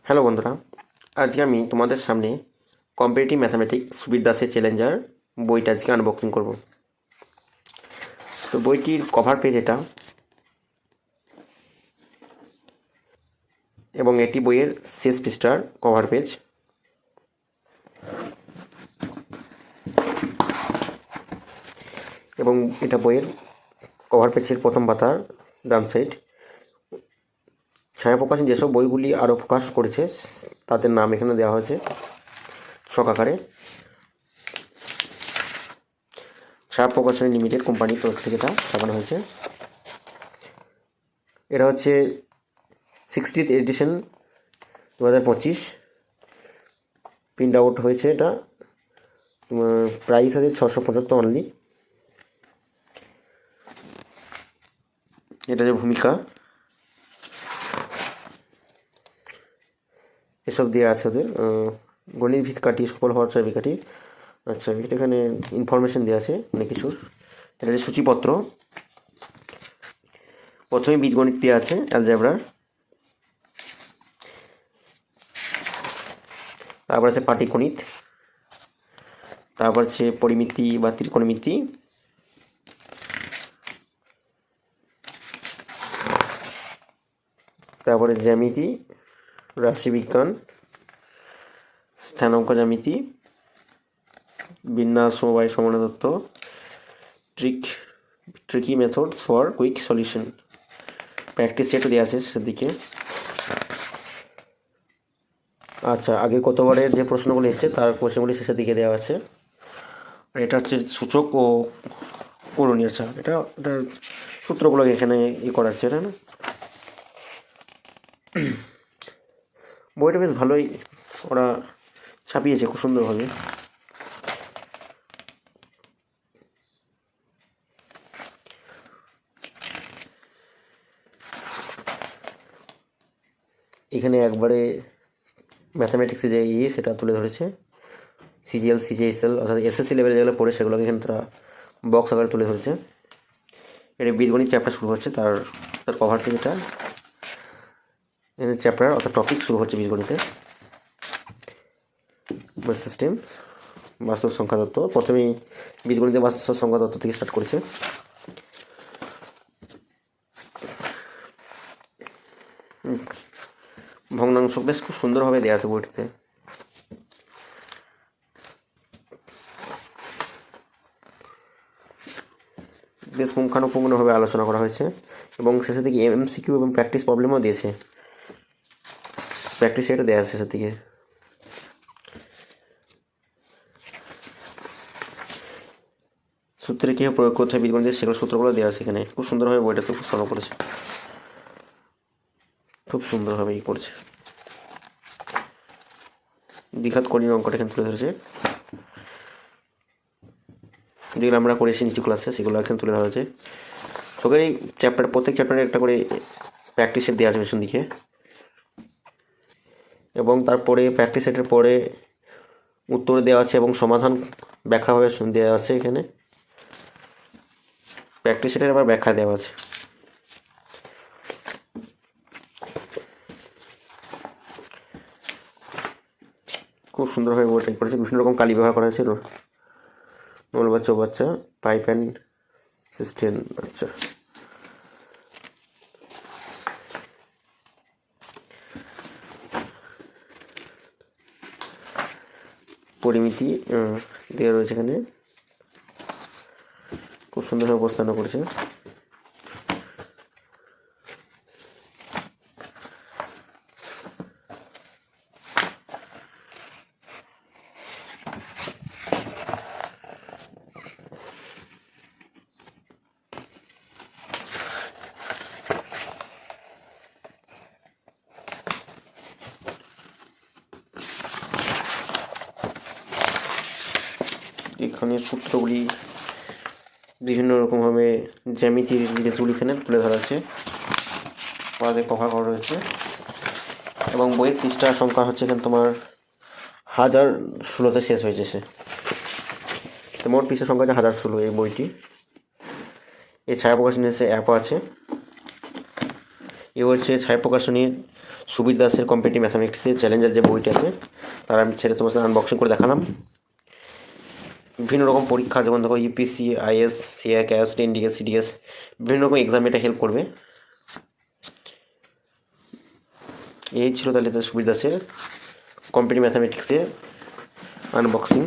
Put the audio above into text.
Hello বন্ধুরা, আজকে আমি তোমাদের সামনে কম্পিটিটিভ ম্যাথামেটিক্স সুবীর দাসের চ্যালেঞ্জার বইটা আজকে আনবক্সিং করব। তো বইটির কভার পেজ এটা, এবং এটি বইয়ের শেষ পৃষ্ঠার কভার পেজ। এবং এটা বইয়ের কভার পেজের প্রথম পাতার ডান সাইড। ছায়া প্রকাশন যেসব বইগুলি আরও প্রকাশ করেছে তাদের নাম এখানে দেওয়া হয়েছে ছক আকারে। ছায়া প্রকাশন লিমিটেড কোম্পানির তরফ থেকে এটা ছাপানো হয়েছে। এটা হচ্ছে 60th এডিশন 2025। প্রিন্ট আউট হয়েছে এটা, প্রাইস আছে 675 অনলি। এটা যে ভূমিকা এসব দেওয়া আছে ওদের, গণিত ভিত্তিকাঠি সফল হওয়ার চাবিকাঠি। আচ্ছা, এটা এখানে ইনফরমেশন দেওয়া আছে অনেক কিছুর। এটা যে সূচিপত্র, প্রথমে বীজগণিত দেওয়া আছে অ্যালজেব্রার, তারপর আছে পাটিগণিত, তারপর আছে পরিমিতি বা ত্রিকোণমিতি, তারপরে জ্যামিতি, রাশিবিজ্ঞান, স্থানাঙ্ক জ্যামিতি, বিন্যাস সমবায় সমানুতা তত্ত্ব, tricky methods for quick solution. Practice সেটও দেওয়া আছে সেদিকে। আচ্ছা, আগে কতবারের যে প্রশ্নগুলো এসেছে তার কোশ্চেনগুলি শেষের দিকে দেওয়া আছে। আর এটা হচ্ছে সূচক ও করণীয়। আচ্ছা, এটা সূত্রগুলোকে এখানে করা আছে, এটা না? বইটা বেশ ভালোই ওরা ছাপিয়েছে খুব সুন্দরভাবে। এখানে একবারে ম্যাথামেটিক্সে যে সেটা তুলে ধরেছে, সিজিএল সিজিএসএল অর্থাৎ এসএসসি লেভেলে যেগুলো পড়ে সেগুলোকে এখানে তারা বক্স আকারে তুলে ধরেছে। এটা বীজগণিত চ্যাপ্টার শুরু হচ্ছে, তার কভার থেকে এটা চ্যাপ্টার অর্থাৎ টপিক শুরু হচ্ছে বীজগণিতে। সিস্টেম, বাস্তব সংখ্যা তত্ত্ব, প্রথমেই বীজগণিতে বাস্তব সংখ্যা তত্ত্ব থেকে স্টার্ট করেছে। ভগ্নাংশ বেশ খুব সুন্দরভাবে দেওয়া আছে বইটিতে। বেশ পুঙ্খানুপুঙ্খভাবে আলোচনা করা হয়েছে, এবং শেষের দিকে এমসিকিউ এবং প্র্যাকটিস প্রবলেমও দিয়েছে। প্র্যাকটিস এটা দেওয়া আছে শেষের দিকে। সূত্রে কীভাবে প্রয়োগ করতে হয় বীজগণিতের সেগুলো সূত্রগুলো দেওয়া আছে এখানে। খুব সুন্দরভাবে বইটা খুব সলভ করেছে, খুব সুন্দরভাবে করেছে। দ্বিঘাত কঠিন অঙ্কটা এখানে তুলে ধরেছে, যেগুলো আমরা করেছি নিচু ক্লাসে সেগুলো এখানে তুলে ধরা হয়েছে। সবাই চ্যাপ্টার, প্রত্যেক চ্যাপ্টারে একটা করে প্র্যাকটিস সেট দেওয়া আছে পেছন দিকে, এবং তারপরে প্র্যাকটিস সেটের পরে উত্তর দেওয়া আছে এবং সমাধান ব্যাখ্যাভাবে দেওয়া আছে। এখানে প্র্যাকটিস সেটের আবার ব্যাখ্যা দেওয়া আছে। খুব সুন্দরভাবে বইটা করেছে, বিভিন্ন রকম কালি ব্যবহার করা হয়েছে, নল বা চৌবাচ্চা, পাইপ অ্যান্ড সিস্টেম। আচ্ছা, পরিমিতি দেওয়া রয়েছে এখানে, খুব সুন্দরভাবে উপস্থাপনা করেছে। এখানে সূত্রগুলি বিভিন্ন রকমভাবে জ্যামিতির জিনিসগুলি এখানে তুলে ধরা আছে, পড়াতে কভার করা রয়েছে। এবং বইয়ের পৃষ্ঠা সংখ্যা হচ্ছে এখানে তোমার 1016 শেষ হয়েছে সে। মোট পৃষ্ঠা সংখ্যা আছে 1016 এই বইটি। এই ছায়া প্রকাশনী অ্যাপও আছে। এ হচ্ছে ছায়া প্রকাশনীর সুবীর দাসের কম্পিটিটিভ ম্যাথামেটিক্সের চ্যালেঞ্জার যে বইটা আছে তার আমি সেটা তোমার সাথে আনবক্সিং করে দেখালাম। বিভিন্ন রকম পরীক্ষা যেমন দেখো UPSC, is, CA, cast, NDS, CDS বিভিন্ন রকম এক্সাম এটা হেল্প করবে। এই ছিল তাহলে সুবীর দাসের কম্পিটিটিভ ম্যাথামেটিক্সের আনবক্সিং।